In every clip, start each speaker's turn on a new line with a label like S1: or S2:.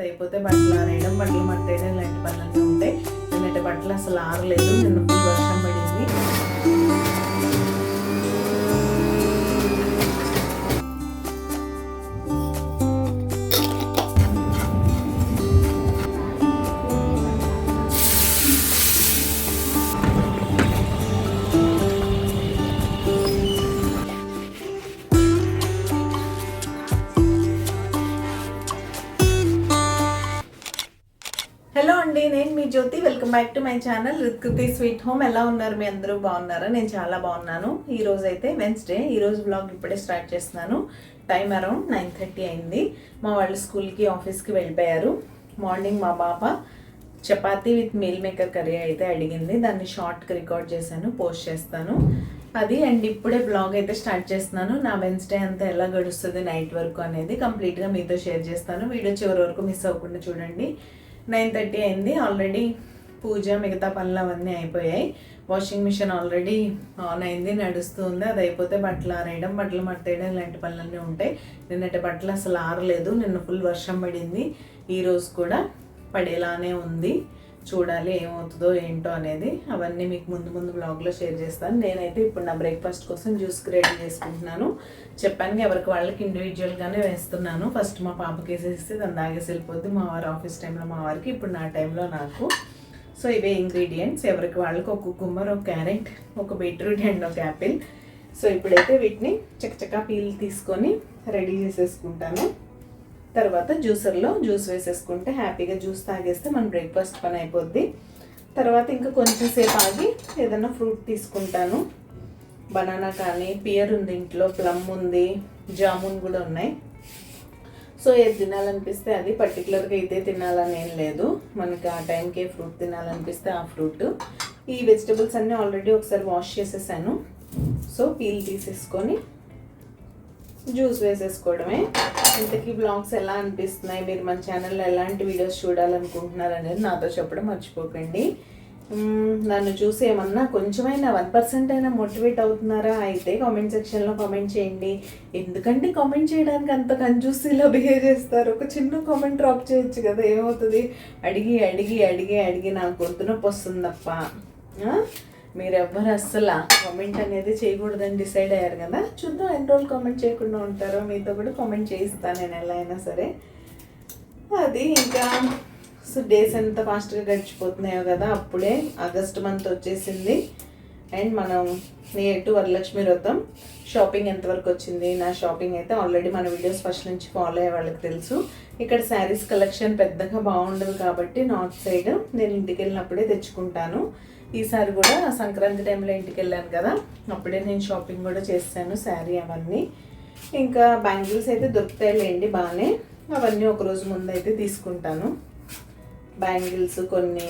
S1: అయిపోతే బట్టలు ఆరేయడం, బట్టలు మట్టేయడం ఇలాంటి పనులన్నీ ఉంటాయి. నిన్నటి బట్టలు అసలు ఆరలేదు, నిన్న ఫుల్ వర్షం పడింది. హలో అండి, నేను మీ Jyothi. Welcome back to my channel Ritkriti sweet home. ఎలా ఉన్నారు? మీ అందరూ బాగున్నారా? నేను చాలా బాగున్నాను. ఈరోజు అయితే వెన్స్డే. ఈరోజు బ్లాగ్ ఇప్పుడే స్టార్ట్ చేస్తున్నాను. టైం అరౌండ్ 9:30 అయింది. మా వాళ్ళు స్కూల్కి ఆఫీస్కి వెళ్ళిపోయారు. మార్నింగ్ మా పాప chapati with meal maker curry అయితే అడిగింది. దాన్ని షార్ట్కి రికార్డ్ చేశాను, పోస్ట్ చేస్తాను అది. అండ్ ఇప్పుడే బ్లాగ్ అయితే స్టార్ట్ చేస్తున్నాను. నా వెన్స్డే అంతా ఎలా గడుస్తుంది నైట్ వరకు అనేది కంప్లీట్గా మీతో షేర్ చేస్తాను. వీడియో చివరి వరకు మిస్ అవ్వకుండా చూడండి. 9:30 అయింది. ఆల్రెడీ పూజ మిగతా పనులు అవన్నీ అయిపోయాయి. వాషింగ్ మిషన్ ఆల్రెడీ ఆన్ అయింది, నడుస్తుంది. అది అయిపోతే బట్టలు ఆరేయడం, బట్టలు మట్టేయడం ఇలాంటి పనులన్నీ ఉంటాయి. నిన్నటి బట్టలు అసలు ఆరలేదు, నిన్న ఫుల్ వర్షం పడింది. ఈరోజు కూడా పడేలానే ఉంది. చూడాలి ఏమవుతుందో ఏంటో అనేది. అవన్నీ మీకు ముందు బ్లాగ్లో షేర్ చేస్తాను. నేనైతే ఇప్పుడు నా బ్రేక్ఫాస్ట్ కోసం జ్యూస్కి రెడీ చేసుకుంటున్నాను. చెప్పాను ఎవరికి వాళ్ళకి ఇండివిజువల్గానే వేస్తున్నాను. ఫస్ట్ మా పాపకి వేసేస్తే దాన్ని తాగేసి వెళ్ళిపోద్ది. మా వారు ఆఫీస్ టైంలో మా వారికి, ఇప్పుడు నా టైంలో నాకు. సో ఇవే ఇంగ్రీడియంట్స్. ఎవరికి వాళ్ళకి ఒక కుకుంబర్, ఒక క్యారెట్, ఒక బీట్రూట్ అండ్ ఒక యాపిల్. సో ఇప్పుడైతే వీటిని చక్కచక్క పీల్ తీసుకొని రెడీ చేసేసుకుంటాను. తర్వాత జ్యూసర్లో జ్యూస్ వేసేసుకుంటే హ్యాపీగా జ్యూస్ తాగేస్తే మన బ్రేక్ఫాస్ట్ పని అయిపోద్ది. తర్వాత ఇంకా కొంచెం సేపు ఆగి ఏదైనా ఫ్రూట్ తీసుకుంటాను. బనానా కానీ, పియర్ ఉంది ఇంట్లో, ప్లమ్ ఉంది, జామున్ కూడా ఉన్నాయి. సో ఏది తినాలనిపిస్తే అది. పర్టికులర్గా ఇదే తినాలని ఏం లేదు. మనకి ఆ టైంకి ఏ ఫ్రూట్ తినాలనిపిస్తే ఆ ఫ్రూట్. ఈ వెజిటబుల్స్ అన్నీ ఆల్రెడీ ఒకసారి వాష్ చేసేసాను. సో పీల్ తీసేసుకొని జ్యూస్ వేసేసుకోవడమే. ఇంతకీ బ్లాగ్స్ ఎలా అనిపిస్తున్నాయి, మీరు మన ఛానల్లో ఎలాంటి వీడియోస్ చూడాలనుకుంటున్నారు అనేది నాతో చెప్పడం మర్చిపోకండి. నన్ను చూసి ఏమన్నా కొంచెమైనా 1% అయినా మోటివేట్ అవుతున్నారా అయితే కామెంట్ సెక్షన్లో కామెంట్ చేయండి. ఎందుకంటే కామెంట్ చేయడానికి అంత కన్ఫ్యూజ్లో బిహేవ్ చేస్తారు. ఒక చిన్న కామెంట్ డ్రాప్ చేయొచ్చు కదా, ఏమవుతుంది? అడిగి అడిగి అడిగి అడిగి నాకు గొంతు నొప్పి వస్తుంది తప్ప. మీరెవ్వరు అస్సలు కామెంట్ అనేది చేయకూడదని డిసైడ్ అయ్యారు కదా. చూద్దాం ఎన్ని రోజులు కామెంట్ చేయకుండా ఉంటారో. మీతో కూడా కామెంట్ చేయిస్తాను నేను ఎలా అయినా సరే. అది ఇంకా డేస్ ఎంత ఫాస్ట్గా గడిచిపోతున్నాయో కదా. అప్పుడే ఆగస్ట్ మంత్ వచ్చేసింది. అండ్ మనం నియర్ టు వరలక్ష్మి వ్రతం. షాపింగ్ ఎంతవరకు వచ్చింది? నా షాపింగ్ అయితే ఆల్రెడీ మన వీడియోస్ ఫస్ట్ నుంచి ఫాలో అయ్యే వాళ్ళకి తెలుసు. ఇక్కడ శారీస్ కలెక్షన్ పెద్దగా బాగుండదు కాబట్టి నార్త్ సైడ్ నేను ఇంటికి వెళ్ళినప్పుడే తెచ్చుకుంటాను. ఈసారి కూడా సంక్రాంతి టైంలో ఇంటికి వెళ్ళాను కదా, అప్పుడే నేను షాపింగ్ కూడా చేశాను, శారీ అవన్నీ. ఇంకా బ్యాంగిల్స్ అయితే దొరుకుతాయిలేండి బాగానే. అవన్నీ ఒకరోజు ముందు అయితే తీసుకుంటాను. బ్యాంగిల్స్ కొన్ని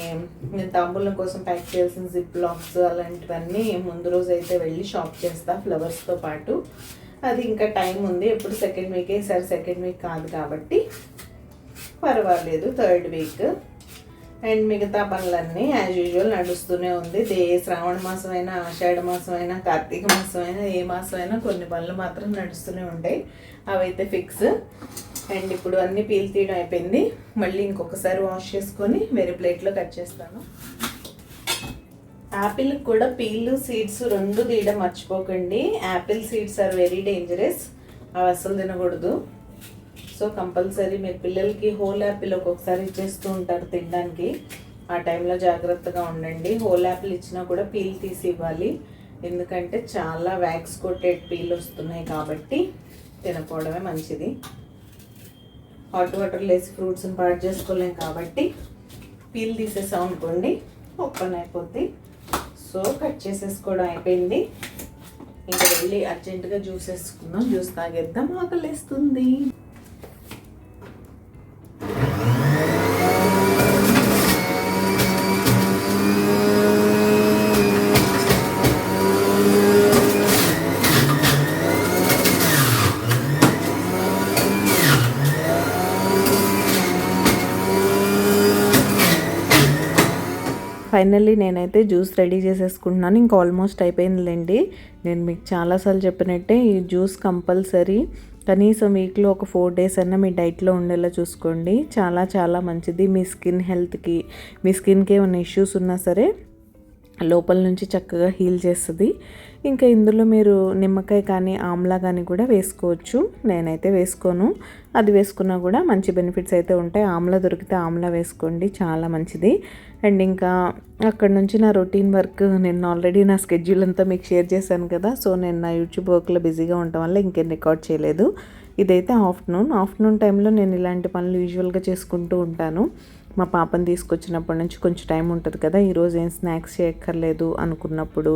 S1: నేను తాంబూలం కోసం ప్యాక్ చేయాల్సిన జిప్ లాక్స్ అలాంటివన్నీ ముందు రోజు అయితే వెళ్ళి షాప్ చేస్తాను ఫ్లవర్స్తో పాటు. అది ఇంకా టైం ఉంది. ఎప్పుడు సెకండ్ వీకే, ఈసారి సెకండ్ వీక్ కాదు కాబట్టి పర్వాలేదు, థర్డ్ వీక్. అండ్ మిగతా పనులన్నీ యాజ్ యూజువల్ నడుస్తూనే ఉంది. శ్రావణ మాసం అయినా, ఆషాఢ మాసం అయినా, కార్తీక మాసం అయినా, ఏ మాసం అయినా కొన్ని పనులు మాత్రం నడుస్తూనే ఉంటాయి. అవైతే ఫిక్స్. అండ్ ఇప్పుడు అన్నీ పీల్ తీయడం అయిపోయింది. మళ్ళీ ఇంకొకసారి వాష్ చేసుకొని వేరే ప్లేట్లో కట్ చేస్తాను. యాపిల్కి కూడా పీల్, సీడ్స్ రెండు తీయడం మర్చిపోకండి. Apple seeds are very dangerous. అవి అస్సలు తినకూడదు. సో కంపల్సరీ మీరు పిల్లలకి హోల్ యాపిల్ ఒక్కొక్కసారి ఇచ్చేస్తూ ఉంటారు తినడానికి. ఆ టైంలో జాగ్రత్తగా ఉండండి. హోల్ యాపిల్ ఇచ్చినా కూడా పీల్ తీసి ఇవ్వాలి. ఎందుకంటే చాలా వ్యాక్స్ కొట్టేడ్ పీల్ వస్తున్నాయి కాబట్టి తినకపోవడమే మంచిది. హాట్ వాటర్లో వేసి ఫ్రూట్స్ని పాడు చేసుకోలేం కాబట్టి పీల్ తీసేసాం అనుకోండి ఓపెన్ అయిపోద్ది. సో కట్ చేసేసుకోవడం అయిపోయింది. ఇంకా వెళ్ళి అర్జెంటుగా జ్యూస్ వేసుకుందాం, జ్యూస్ తాగేద్దాం, ఆకలేస్తుంది. ఫైనల్లీ నేనైతే జ్యూస్ రెడీ చేసేసుకుంటున్నాను. ఇంకా ఆల్మోస్ట్ అయిపోయిందిలేండి. నేను మీకు చాలాసార్లు చెప్పినట్టే ఈ జ్యూస్ కంపల్సరీ కనీసం వీక్లో ఒక 4 days అన్నా మీ డైట్లో ఉండేలా చూసుకోండి. చాలా చాలా మంచిది మీ స్కిన్ హెల్త్కి. మీ స్కిన్కి ఏమైనా ఇష్యూస్ ఉన్నా సరే లోపల నుంచి చక్కగా హీల్ చేస్తుంది. ఇంకా ఇందులో మీరు నిమ్మకాయ కానీ ఆమ్లా కానీ కూడా వేసుకోవచ్చు. నేనైతే వేసుకోను. అది వేసుకున్నా కూడా మంచి బెనిఫిట్స్ అయితే ఉంటాయి. ఆమ్లా దొరికితే ఆమ్లా వేసుకోండి, చాలా మంచిది. అండ్ ఇంకా అక్కడ నుంచి నా రొటీన్ వర్క్ నేను ఆల్రెడీ నా స్కెడ్యూల్ అంతా మీకు షేర్ చేశాను కదా. సో నేను నా యూట్యూబ్ వర్క్లో బిజీగా ఉండటం వల్ల ఇంకేం రికార్డ్ చేయలేదు. ఇదైతే ఆఫ్టర్నూన్ టైంలో నేను ఇలాంటి పనులు యూజువల్గా చేసుకుంటూ ఉంటాను. మా పాపని తీసుకొచ్చినప్పటి నుంచి కొంచెం టైం ఉంటుంది కదా, ఈరోజు ఏం స్నాక్స్ చేయక్కర్లేదు అనుకున్నప్పుడు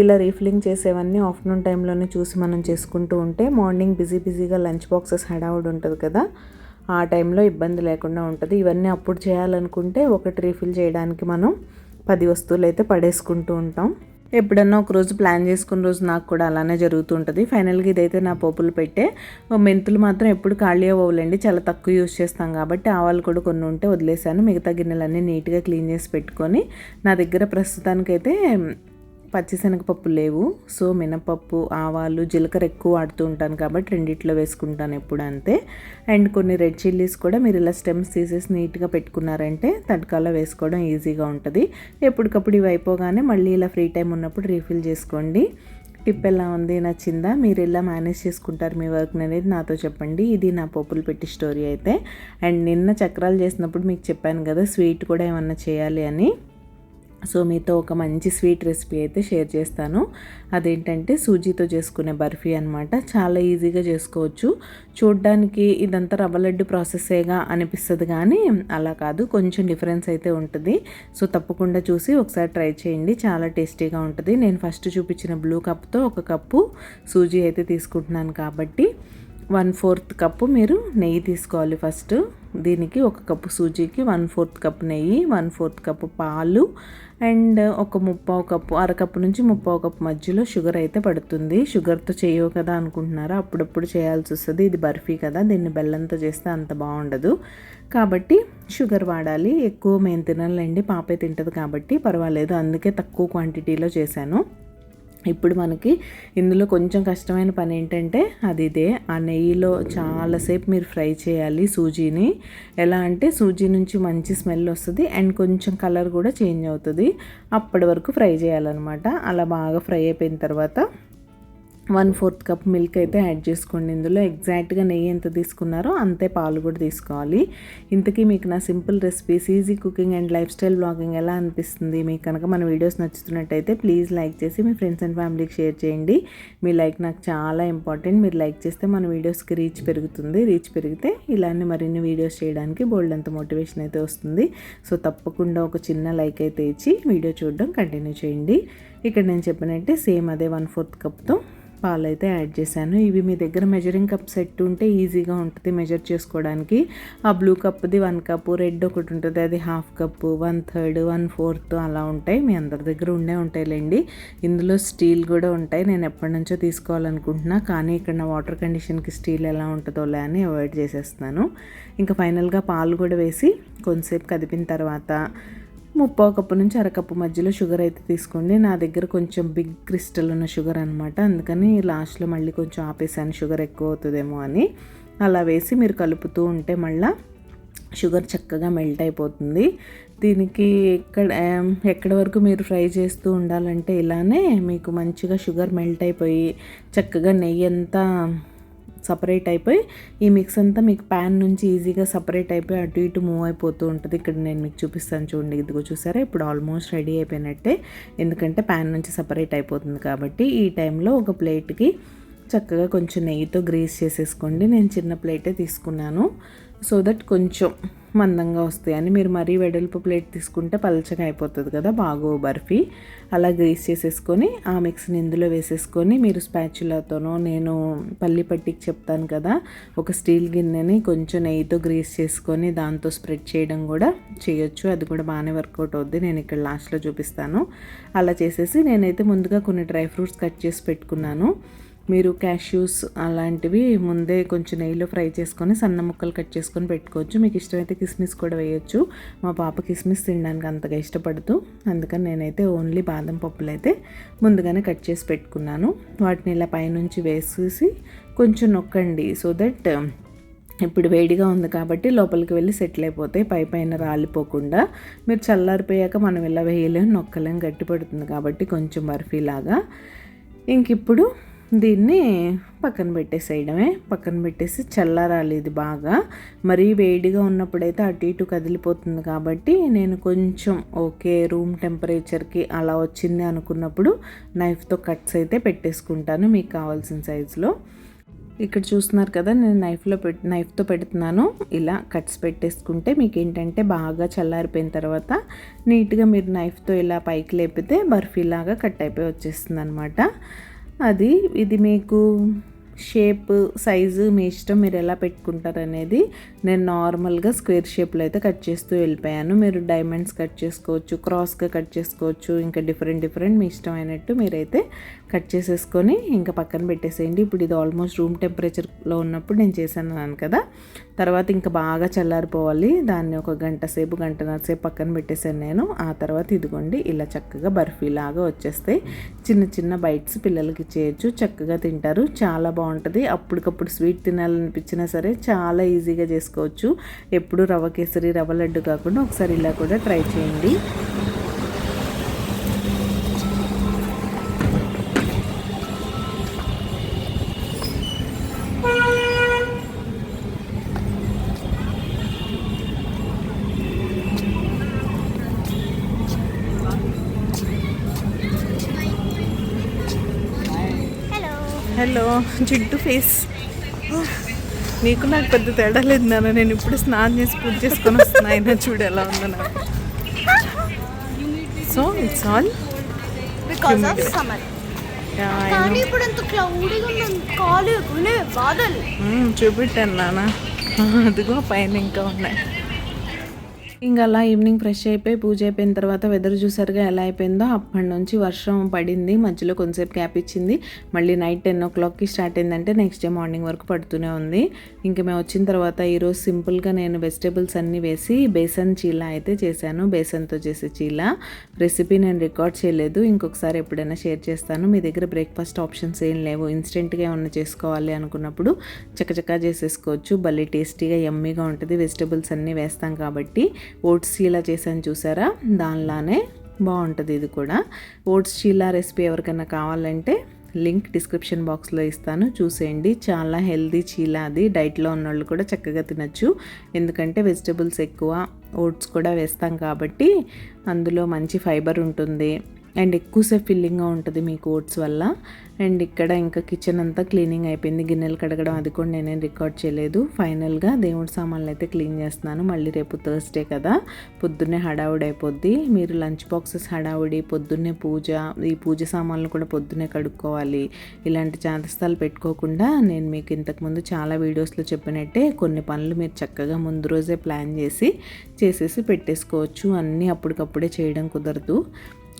S1: ఇలా రీఫిల్లింగ్ చేసేవన్నీ ఆఫ్టర్నూన్ టైంలోనే చూసి మనం చేసుకుంటూ ఉంటే మార్నింగ్ బిజీగా లంచ్ బాక్సెస్ హడావుడి ఉంటుంది కదా, ఆ టైంలో ఇబ్బంది లేకుండా ఉంటుంది. ఇవన్నీ అప్పుడు చేయాలనుకుంటే ఒకటి రీఫిల్ చేయడానికి మనం 10 వస్తువులు అయితే పడేసుకుంటూ ఉంటాం. ఎప్పుడన్నా ఒక రోజు ప్లాన్ చేసుకున్న రోజు నాకు కూడా అలానే జరుగుతూ ఉంటుంది. ఫైనల్గా ఇదైతే నా పోపులు పెట్టే. మెంతులు మాత్రం ఎప్పుడు ఖాళీ అవ్వలేండి, చాలా తక్కువ యూస్ చేస్తాం కాబట్టి ఆవాలు కూడా కొన్ని ఉంటే వదిలేసాను. మిగతా గిన్నెలన్నీ నీట్గా క్లీన్ చేసి పెట్టుకొని నా దగ్గర ప్రస్తుతానికైతే పచ్చిశనగపప్పు లేవు. సో మినపప్పు, ఆవాలు, జీలకర్ర ఎక్కువ వాడుతూ ఉంటాను కాబట్టి రెండిట్లో వేసుకుంటాను ఎప్పుడు అంతే. అండ్ కొన్ని రెడ్ చిల్లీస్ కూడా మీరు ఇలా స్టెమ్స్ తీసేసి నీట్గా పెట్టుకున్నారంటే తడకాలో వేసుకోవడం ఈజీగా ఉంటుంది. ఎప్పటికప్పుడు ఇవి అయిపోగానే మళ్ళీ ఇలా ఫ్రీ టైం ఉన్నప్పుడు రీఫిల్ చేసుకోండి. టిప్ ఎలా ఉంది, నచ్చిందా? మీరు ఇలా మేనేజ్ చేసుకుంటారు మీ వర్క్ని అనేది నాతో చెప్పండి. ఇది నా పోపులు పెట్టి స్టోరీ అయితే. అండ్ నిన్న చక్రాలు చేసినప్పుడు మీకు చెప్పాను కదా స్వీట్ కూడా ఏమన్నా చేయాలి అని. సో మీతో ఒక మంచి స్వీట్ రెసిపీ అయితే షేర్ చేస్తాను. అదేంటంటే సూజీతో చేసుకునే బర్ఫీ అనమాట. చాలా ఈజీగా చేసుకోవచ్చు. చూడ్డానికి ఇదంతా రవ్వ లడ్డు ప్రాసెసేగా అనిపిస్తుంది కానీ అలా కాదు, కొంచెం డిఫరెన్స్ అయితే ఉంటుంది. సో తప్పకుండా చూసి ఒకసారి ట్రై చేయండి, చాలా టేస్టీగా ఉంటుంది. నేను ఫస్ట్ చూపించిన బ్లూ కప్తో 1 కప్పు సూజీ అయితే తీసుకుంటున్నాను కాబట్టి 1/4 కప్పు మీరు నెయ్యి తీసుకోవాలి. ఫస్ట్ దీనికి 1 కప్పు సూజీకి 1/4 కప్పు నెయ్యి, 1/4 కప్పు పాలు అండ్ ఒక 1/4 కప్పు, అరకప్పు నుంచి 1/4 కప్పు మధ్యలో షుగర్ అయితే పడుతుంది. షుగర్తో చేయవు కదా అనుకుంటున్నారా, అప్పుడప్పుడు చేయాల్సి వస్తుంది. ఇది బర్ఫీ కదా, దీన్ని బెల్లంతో చేస్తే అంత బాగుండదు కాబట్టి షుగర్ వాడాలి. ఎక్కువ మేము తినాలండి, పాపే తింటుంది కాబట్టి పర్వాలేదు, అందుకే తక్కువ క్వాంటిటీలో చేశాను. ఇప్పుడు మనకి ఇందులో కొంచెం కష్టమైన పని ఏంటంటే ఇదే, ఆ నెయ్యిలో చాలాసేపు మీరు ఫ్రై చేయాలి సూజీని. ఎలా అంటే సూజీ నుంచి మంచి స్మెల్ వస్తుంది అండ్ కొంచెం కలర్ కూడా చేంజ్ అవుతుంది. అప్పటి వరకు ఫ్రై చేయాలన్నమాట. అలా బాగా ఫ్రై అయిపోయిన తర్వాత 1/4 కప్ మిల్క్ అయితే యాడ్ చేసుకోండి. ఇందులో ఎగ్జాక్ట్గా నెయ్యి ఎంత తీసుకున్నారో అంతే పాలు కూడా తీసుకోవాలి. ఇంతకీ మీకు నా simple recipes, easy cooking and life style blogging ఎలా అనిపిస్తుంది? మీకు కనుక మన వీడియోస్ నచ్చుతున్నట్టయితే ప్లీజ్ లైక్ చేసి మీ ఫ్రెండ్స్ అండ్ ఫ్యామిలీకి షేర్ చేయండి. మీ లైక్ నాకు చాలా ఇంపార్టెంట్. మీరు లైక్ చేస్తే మన వీడియోస్కి రీచ్ పెరుగుతుంది. రీచ్ పెరిగితే ఇలాంటి మరిన్ని వీడియోస్ చేయడానికి బోల్డ్ అంత మోటివేషన్ అయితే వస్తుంది. సో తప్పకుండా ఒక చిన్న లైక్ అయితే ఇచ్చి వీడియో చూడడం కంటిన్యూ చేయండి. ఇక్కడ నేను చెప్పినట్టే సేమ్ అదే 1/4 కప్తో పాలు అయితే యాడ్ చేశాను. ఇవి మీ దగ్గర మెజరింగ్ కప్ సెట్ ఉంటే ఈజీగా ఉంటుంది మెజర్ చేసుకోవడానికి. ఆ బ్లూ కప్ది 1 కప్పు, రెడ్ ఒకటి ఉంటుంది అది 1/2 కప్పు, 1/3, 1/4 అలా ఉంటాయి. మీ అందరి దగ్గర ఉంటాయిలేండి. ఇందులో స్టీల్ కూడా ఉంటాయి. నేను ఎప్పటి నుంచో తీసుకోవాలనుకుంటున్నా కానీ ఇక్కడ నా వాటర్ కండిషన్కి స్టీల్ ఎలా ఉంటుందోలే అని అవాయిడ్ చేసేస్తున్నాను. ఇంకా ఫైనల్గా పాలు కూడా వేసి కొంతసేపు కదిపిన తర్వాత 1/4 కప్పు నుంచి అరకప్పు మధ్యలో షుగర్ అయితే తీసుకోండి. నా దగ్గర కొంచెం బిగ్ క్రిస్టల్ ఉన్న షుగర్ అనమాట, అందుకని లాస్ట్లో మళ్ళీ కొంచెం ఆపేసాను, షుగర్ ఎక్కువ అవుతుందేమో అని. అలా వేసి మీరు కలుపుతూ ఉంటే మళ్ళీ షుగర్ చక్కగా మెల్ట్ అయిపోతుంది. దీనికి ఎక్కడి వరకు మీరు ఫ్రై చేస్తూ ఉండాలంటే ఇలానే మీకు మంచిగా షుగర్ మెల్ట్ అయిపోయి చక్కగా నెయ్యి అంతా సపరేట్ అయిపోయి ఈ మిక్స్ అంతా మీకు ప్యాన్ నుంచి ఈజీగా సపరేట్ అయిపోయి అటు ఇటు మూవ్ అయిపోతూ ఉంటుంది. ఇక్కడ నేను మీకు చూపిస్తాను చూడండి, ఇదిగో చూసారా, ఇప్పుడు ఆల్మోస్ట్ రెడీ అయిపోయినట్టే. ఎందుకంటే ప్యాన్ నుంచి సపరేట్ అయిపోతుంది కాబట్టి. ఈ టైంలో ఒక ప్లేట్కి చక్కగా కొంచెం నెయ్యితో గ్రీస్ చేసేసుకోండి. నేను చిన్న ప్లేటే తీసుకున్నాను సో దట్ కొంచెం మందంగా వస్తాయని. మీరు మరీ వెడల్పు ప్లేట్ తీసుకుంటే పలచగా అయిపోతుంది కదా, బాగో బర్ఫీ. అలా గ్రీస్ చేసేసుకొని ఆ మిక్స్ని ఇందులో వేసేసుకొని మీరు స్పాచులాతోనో, నేను పల్లి పట్టికి చెప్తాను కదా, ఒక స్టీల్ గిన్నెని కొంచెం నెయ్యితో గ్రీస్ చేసుకొని దాంతో స్ప్రెడ్ చేయడం కూడా చేయొచ్చు. అది కూడా బాగానే వర్కౌట్ అవుద్ది. నేను ఇక్కడ లాస్ట్లో చూపిస్తాను. అలా చేసేసి నేనైతే ముందుగా కొన్ని డ్రై ఫ్రూట్స్ కట్ చేసి పెట్టుకున్నాను. మీరు క్యాష్యూస్ అలాంటివి ముందే కొంచెం నెయ్యిలో ఫ్రై చేసుకొని సన్న ముక్కలు కట్ చేసుకొని పెట్టుకోవచ్చు. మీకు ఇష్టమైతే కిస్మిస్ కూడా వేయచ్చు. మా పాప కిస్మిస్ తినడానికి అంతగా ఇష్టపడుతూ, అందుకని నేనైతే ఓన్లీ బాదం పప్పులు అయితే ముందుగానే కట్ చేసి పెట్టుకున్నాను. వాటిని ఇలా పైనుంచి వేసేసి కొంచెం నొక్కండి. సో దట్ ఇప్పుడు వేడిగా ఉంది కాబట్టి లోపలికి వెళ్ళి సెటిల్ అయిపోతాయి, పైన రాలిపోకుండా. మీరు చల్లారిపోయాక మనం ఇలా వేయలేము, నొక్కలేం, గట్టి పడుతుంది కాబట్టి కొంచెం బర్ఫీలాగా. ఇంక ఇప్పుడు దీన్ని పక్కన పెట్టేసేయడమే. పక్కన పెట్టేసి చల్లారాలి ఇది బాగా. మరీ వేడిగా ఉన్నప్పుడైతే అటు ఇటు కదిలిపోతుంది కాబట్టి నేను కొంచెం ఓకే రూమ్ టెంపరేచర్కి అలా వచ్చింది అనుకున్నప్పుడు నైఫ్తో కట్స్ అయితే పెట్టేసుకుంటాను మీకు కావాల్సిన సైజులో. ఇక్కడ చూస్తున్నారు కదా, నేను నైఫ్తో పెడుతున్నాను. ఇలా కట్స్ పెట్టేసుకుంటే మీకు ఏంటంటే బాగా చల్లారిపోయిన తర్వాత నీట్గా మీరు నైఫ్తో ఇలా పైకి లేపితే బర్ఫీలాగా కట్ అయిపోయి వచ్చేస్తుంది అనమాట. ఇది మీకు షేప్ సైజు మీ ఇష్టం, మీరు ఎలా పెట్టుకుంటారు అనేది. నేను నార్మల్గా స్క్వేర్ షేప్లో అయితే కట్ చేస్తూ వెళ్ళిపోయాను. మీరు డైమండ్స్ కట్ చేసుకోవచ్చు, క్రాస్గా కట్ చేసుకోవచ్చు, ఇంకా డిఫరెంట్ మీ ఇష్టమైనట్టు మీరైతే కట్ చేసేసుకొని ఇంకా పక్కన పెట్టేసేయండి. ఇప్పుడు ఇది ఆల్మోస్ట్ రూమ్ టెంపరేచర్లో ఉన్నప్పుడు నేను చేశాను కదా. తర్వాత ఇంకా బాగా చల్లారిపోవాలి. దాన్ని ఒక గంటన్నర సేపు పక్కన పెట్టేశాను నేను. ఆ తర్వాత ఇదిగోండి ఇలా చక్కగా బర్ఫీలాగా వచ్చేస్తాయి. చిన్న బైట్స్ పిల్లలకి ఇచ్చేయచ్చు, చక్కగా తింటారు. చాలా బాగుంటుంది. అప్పటికప్పుడు స్వీట్ తినాలనిపించినా సరే చాలా ఈజీగా చేసుకోవచ్చు. ఎప్పుడు రవ్వ కేసరి, రవ్వ లడ్డు కాకుండా ఒకసారి ఇలా కూడా ట్రై చేయండి. హలో జిడ్డు ఫేస్, నీకు నాకు పెద్ద తేడా లేదు నాన్న. నేను ఇప్పుడు స్నానం చేసి పూజ చేసుకొని వస్తున్నా, అయినా చూడు ఎలా ఉందో నాకు. So it's all
S2: because of summer. కానీ ఇప్పుడు ఎంత క్లౌడీగా ఉంది, కాలేకునే బాధలు.
S1: చూపెట్టాను నాన్న, అదిగో పైన ఇంకా ఉన్నాయి. ఇంకా అలా ఈవినింగ్ ఫ్రెష్ అయిపోయి పూజ అయిపోయిన తర్వాత వెదర్ చూసారుగా ఎలా అయిపోయిందో. అప్పటి నుంచి వర్షం పడింది, మధ్యలో కొంతసేపు గ్యాప్ ఇచ్చింది, మళ్ళీ నైట్ 10 o'clockకి స్టార్ట్ అయిందంటే నెక్స్ట్ డే మార్నింగ్ వరకు పడుతూనే ఉంది. ఇంకా మేము వచ్చిన తర్వాత ఈరోజు సింపుల్గా నేను వెజిటేబుల్స్ అన్నీ వేసి బేసన్ చీలా అయితే చేశాను. బేసన్తో చేసే చీలా రెసిపీ నేను రికార్డ్ చేయలేదు, ఇంకొకసారి ఎప్పుడైనా షేర్ చేస్తాను. మీ దగ్గర బ్రేక్ఫాస్ట్ ఆప్షన్స్ ఏం లేవు, ఇన్స్టెంట్గా ఏమన్నా చేసుకోవాలి అనుకున్నప్పుడు చక్కచక్కా చేసేసుకోవచ్చు. భలే టేస్టీగా యమ్మీగా ఉంటుంది. వెజిటేబుల్స్ అన్నీ వేస్తాం కాబట్టి. ఓట్స్ చీలా చేశాను చూసారా, దానిలానే బాగుంటుంది ఇది కూడా. ఓట్స్ చీలా రెసిపీ ఎవరికైనా కావాలంటే లింక్ డిస్క్రిప్షన్ బాక్స్లో ఇస్తాను, చూసేయండి. చాలా హెల్దీ చీలా అది. డైట్లో ఉన్నవాళ్ళు కూడా చక్కగా తినచ్చు, ఎందుకంటే వెజిటబుల్స్ ఎక్కువ, ఓట్స్ కూడా వేస్తాం కాబట్టి అందులో మంచి ఫైబర్ ఉంటుంది అండ్ ఎక్కువసేపు ఫిల్లింగ్గా ఉంటుంది మీకు ఓట్స్ వల్ల. అండ్ ఇక్కడ ఇంకా కిచెన్ అంతా క్లీనింగ్ అయిపోయింది, గిన్నెలు కడగడం అది కూడా నేనేం రికార్డ్ చేయలేదు. ఫైనల్గా దేవుడి సామాన్లు అయితే క్లీన్ చేస్తున్నాను. మళ్ళీ రేపు థర్స్డే కదా, పొద్దున్నే హడావుడి అయిపోద్ది. మీరు లంచ్ బాక్సెస్ హడావుడి, పొద్దున్నే పూజ, ఈ పూజ సామాన్లు కూడా పొద్దున్నే కడుక్కోవాలి. ఇలాంటి చాదస్తాలు పెట్టుకోకుండా నేను మీకు ఇంతకుముందు చాలా వీడియోస్లో చెప్పినట్టే కొన్ని పనులు మీరు చక్కగా ముందు రోజే ప్లాన్ చేసేసి పెట్టేసుకోవచ్చు. అన్నీ అప్పటికప్పుడే చేయడం కుదరదు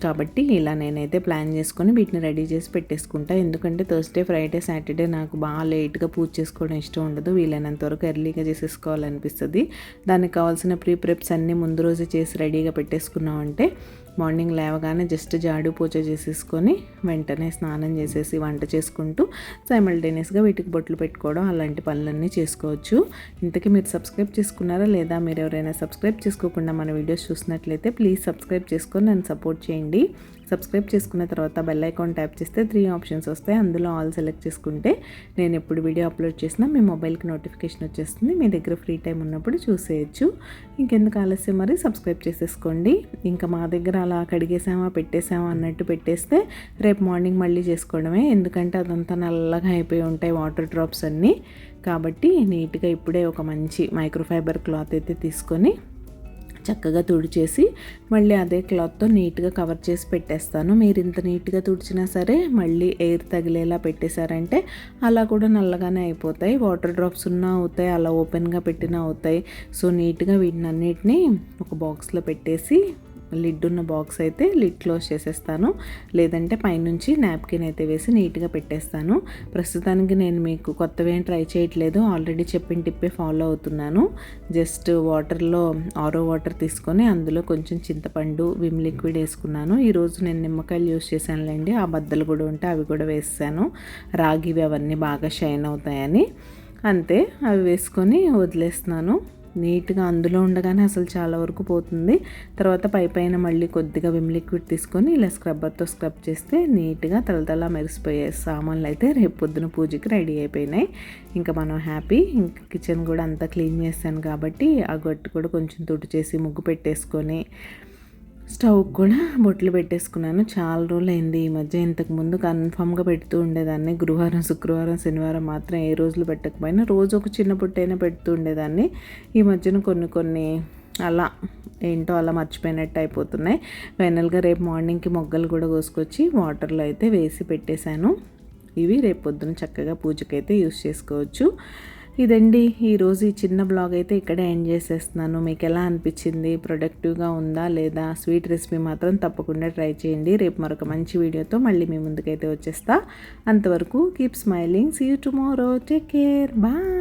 S1: కాబట్టి ఇలా నేనైతే ప్లాన్ చేసుకొని వీటిని రెడీ చేసి పెట్టేసుకుంటా. ఎందుకంటే థర్స్డే, ఫ్రైడే, సాటర్డే నాకు బాగా లేట్గా పూజ చేసుకోవడం ఇష్టం ఉండదు. వీలైనంత వరకు ఎర్లీగా చేసేసుకోవాలనిపిస్తుంది. దానికి కావాల్సిన ప్రిప్స్ అన్నీ ముందు రోజే చేసి రెడీగా పెట్టేసుకున్నామంటే మార్నింగ్ లేవగానే జస్ట్ జాడు పూజ చేసేసుకొని వెంటనే స్నానం చేసేసి వంట చేసుకుంటూ సైమల్టేనియస్గా వీటికి బొట్లు పెట్టుకోవడం అలాంటి పనులన్నీ చేసుకోవచ్చు. ఇంతకీ మీరు సబ్స్క్రైబ్ చేసుకున్నారా లేదా? మీరు ఎవరైనా సబ్స్క్రైబ్ చేసుకోకుండా మన వీడియోస్ చూసినట్లయితే ప్లీజ్ సబ్స్క్రైబ్ చేసుకొని నన్ను సపోర్ట్ చేయండి. సబ్స్క్రైబ్ చేసుకున్న తర్వాత బెల్ ఐకాన్ ట్యాప్ చేస్తే 3 ఆప్షన్స్ వస్తాయి. అందులో ఆల్ సెలెక్ట్ చేసుకుంటే నేను ఎప్పుడు వీడియో అప్లోడ్ చేసినా మీ మొబైల్కి నోటిఫికేషన్ వచ్చేస్తుంది. మీ దగ్గర ఫ్రీ టైం ఉన్నప్పుడు చూసేయచ్చు. ఇంకెందుకు ఆలస్యం, మరి సబ్స్క్రైబ్ చేసేసుకోండి. ఇంకా మా దగ్గర అలా కడిగేసామా పెట్టేసామా అన్నట్టు పెట్టేస్తే రేపు మార్నింగ్ మళ్ళీ చేసుకోవడమే. ఎందుకంటే అదంతా నల్లగా అయిపోయి ఉంటాయి వాటర్ డ్రాప్స్ అన్నీ. కాబట్టి నీట్గా ఇప్పుడే ఒక మంచి మైక్రోఫైబర్ క్లాత్ అయితే తీసుకొని చక్కగా తుడిచేసి మళ్ళీ అదే క్లాత్తో నీట్గా కవర్ చేసి పెట్టేస్తాను. మీరు ఇంత నీట్గా తుడిచినా సరే మళ్ళీ ఎయిర్ తగిలేలా పెట్టేశారంటే అలా కూడా నల్లగానే అయిపోతాయి. వాటర్ డ్రాప్స్ ఉన్నా అవుతాయి, అలా ఓపెన్గా పెట్టినా అవుతాయి. సో నీట్గా వీటిని అన్నిటినీ ఒక బాక్స్లో పెట్టేసి లిడ్ ఉన్న బాక్స్ అయితే లిడ్ క్లోజ్ చేసేస్తాను, లేదంటే పైనుంచి నాప్కిన్ అయితే వేసి నీట్గా పెట్టేస్తాను. ప్రస్తుతానికి నేను మీకు కొత్తవి ఏం ట్రై చేయట్లేదు, ఆల్రెడీ చెప్పిన టిప్పే ఫాలో అవుతున్నాను. జస్ట్ వాటర్లో ఆరో వాటర్ తీసుకొని అందులో కొంచెం చింతపండు విమ్ లిక్విడ్ వేసుకున్నాను. ఈరోజు నేను నిమ్మకాయలు యూస్ చేశానులేండి, ఆ బద్దలు కూడా ఉంటే అవి కూడా వేసాను, రాగివి అవన్నీ బాగా షైన్ అవుతాయని. అంతే, అవి వేసుకొని వదిలేస్తున్నాను. నీట్గా అందులో ఉండగానే అసలు చాలా వరకు పోతుంది. తర్వాత పైన మళ్ళీ కొద్దిగా విమ్ లిక్విడ్ తీసుకొని ఇలా స్క్రబ్బర్తో స్క్రబ్ చేస్తే నీట్గా తలతలా మెరిసిపోయే సామాన్లు అయితే రేపు పొద్దున పూజకి రెడీ అయిపోయినాయి. ఇంకా మనం హ్యాపీ. ఇంకా కిచెన్ కూడా అంతా క్లీన్ చేశాను కాబట్టి ఆ గట్టు కూడా కొంచెం తుడి చేసి ముగ్గు పెట్టేసుకొని స్టవ్ కూడా బొట్లు పెట్టేసుకున్నాను. చాలా రోజులు అయింది ఈ మధ్య. ఇంతకుముందు కన్ఫామ్గా పెడుతూ ఉండేదాన్ని, గురువారం శుక్రవారం శనివారం మాత్రం ఏ రోజులు పెట్టకపోయినా రోజు ఒక చిన్న బొట్టైనా పెడుతూ ఉండేదాన్ని. ఈ మధ్యన కొన్ని అలా ఏంటో అలా మర్చిపోయినట్టు అయిపోతున్నాయి. ఫైనల్గా రేపు మార్నింగ్కి మొగ్గలు కూడా కోసుకొచ్చి వాటర్లో అయితే వేసి పెట్టేశాను. ఇవి రేపు పొద్దున చక్కగా పూజకైతే యూస్ చేసుకోవచ్చు. ఇదండి ఈరోజు ఈ చిన్న బ్లాగ్ అయితే ఇక్కడే ఎండ్ చేసేస్తున్నాను. మీకు ఎలా అనిపించింది, ప్రొడక్టివ్గా ఉందా లేదా? స్వీట్ రెసిపీ మాత్రం తప్పకుండా ట్రై చేయండి. రేపు మరొక మంచి వీడియోతో మళ్ళీ మీ ముందుకైతే వచ్చేస్తా. అంతవరకు keep smiling, see you tomorrow, take care, bye.